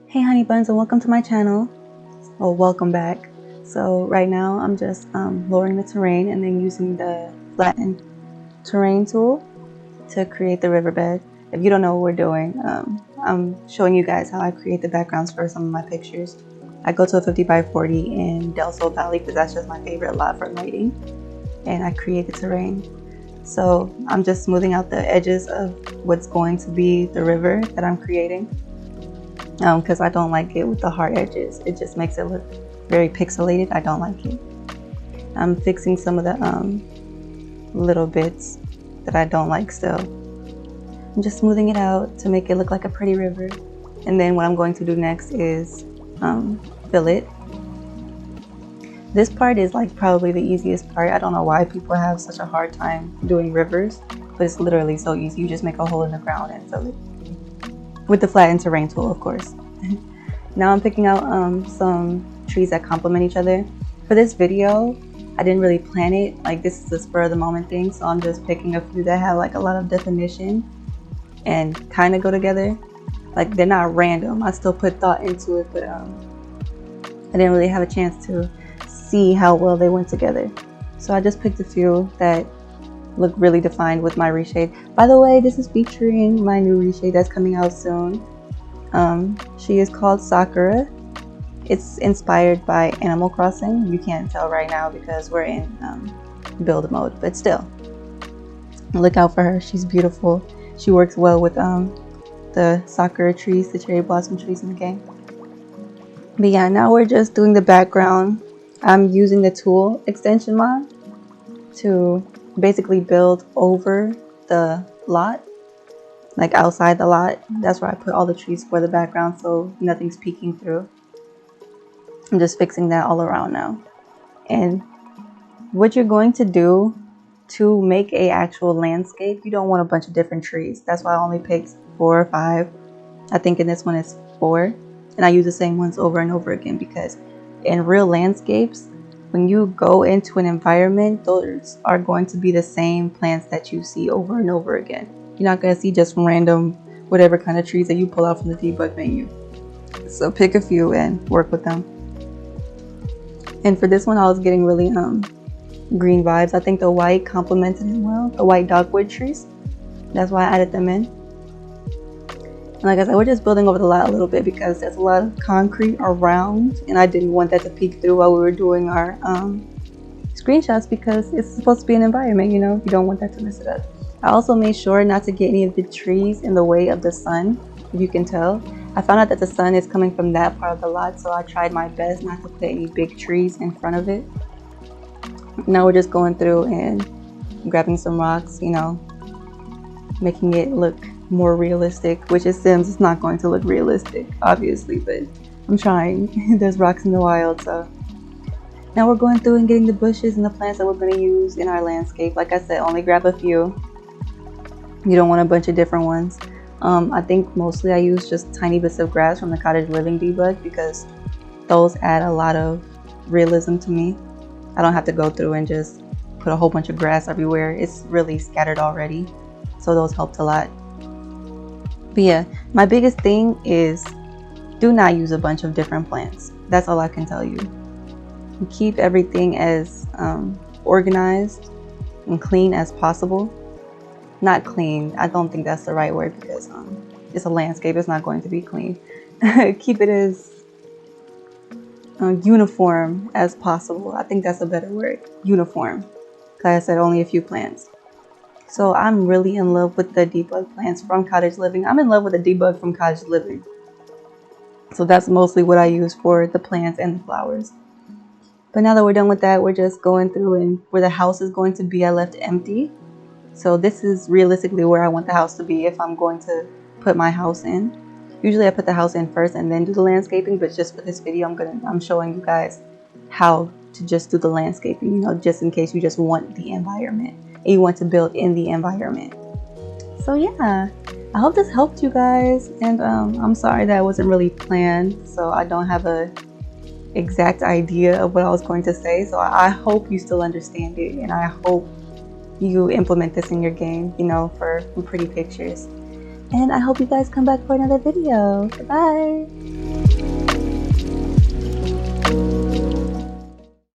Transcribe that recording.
Hey honey buns, and welcome to my channel. Well, welcome back. So right now I'm just lowering the terrain and then using the flatten terrain tool to create the riverbed. If you don't know what we're doing, I'm showing you guys how I create the backgrounds for some of my pictures. I go to a 50 by 40 in Del Sol Valley because that's just my favorite lot for lighting, and I create the terrain. So I'm just smoothing out the edges of what's going to be the river that I'm creating. Because I don't like it with the hard edges. It just makes it look very pixelated. I don't like it. I'm fixing some of the little bits that I don't like still. I'm just smoothing it out to make it look like a pretty river. And then what I'm going to do next is fill it. This part is like probably the easiest part. I don't know why people have such a hard time doing rivers, but it's literally so easy. You just make a hole in the ground and fill it. With the flatten terrain tool, of course. Now I'm picking out some trees that complement each other. For this video, I didn't really plan it. Like, this is a spur of the moment thing, so I'm just picking a few that have like a lot of definition and kind of go together. Like, they're not random. I still put thought into it, but I didn't really have a chance to see how well they went together. So I just picked a few that look really defined with my reshade. By the way, this is featuring my new reshade that's coming out soon. She is called Sakura. It's inspired by Animal Crossing. You can't tell right now because we're in build mode, but still, look out for her. She's beautiful. She works well with the Sakura trees, the cherry blossom trees in the game. But yeah, now we're just doing the background. I'm using the tool extension mod to basically build over the lot, like outside the lot. That's where I put all the trees for the background so nothing's peeking through. I'm just fixing that all around now. And what you're going to do to make a actual landscape, you don't want a bunch of different trees. That's why I only picked 4 or 5. I think in this one it's 4, and I use the same ones over and over again because in real landscapes, when you go into an environment, those are going to be the same plants that you see over and over again. You're not going to see just random whatever kind of trees that you pull out from the debug menu. So pick a few and work with them. And for this one, I was getting really green vibes. I think the white complemented it well, the white dogwood trees. That's why I added them in. And like I said, we're just building over the lot a little bit because there's a lot of concrete around, and I didn't want that to peek through while we were doing our screenshots because it's supposed to be an environment, you know, you don't want that to mess it up. I also made sure not to get any of the trees in the way of the sun, if you can tell. I found out that the sun is coming from that part of the lot, so I tried my best not to put any big trees in front of it. Now we're just going through and grabbing some rocks, you know, making it look more realistic, which is Sims. It's not going to look realistic, obviously, but I'm trying. There's rocks in the wild, so now we're going through and getting the bushes and the plants that we're going to use in our landscape. Like I said, only grab a few. You don't want a bunch of different ones. I think mostly I use just tiny bits of grass from the cottage living debug because those add a lot of realism to me. I don't have to go through and just put a whole bunch of grass everywhere. It's really scattered already, so those helped a lot. But yeah, my biggest thing is do not use a bunch of different plants. That's all I can tell you. Keep everything as organized and clean as possible. Not clean, I don't think that's the right word because it's a landscape, it's not going to be clean. Keep it as uniform as possible. I think that's a better word, uniform. Like I said, only a few plants. So I'm really in love with the debug plants from Cottage Living. I'm in love with the debug from Cottage Living. So that's mostly what I use for the plants and the flowers. But now that we're done with that, we're just going through, and where the house is going to be, I left empty. So this is realistically where I want the house to be if I'm going to put my house in. Usually I put the house in first and then do the landscaping, but just for this video, I'm showing you guys how to just do the landscaping, you know, just in case you just want the environment and you want to build in the environment. So yeah, I hope this helped you guys, and I'm sorry that it wasn't really planned, so I don't have a exact idea of what I was going to say. So I hope you still understand it, and I hope you implement this in your game, you know, for pretty pictures. And I hope you guys come back for another video. Goodbye.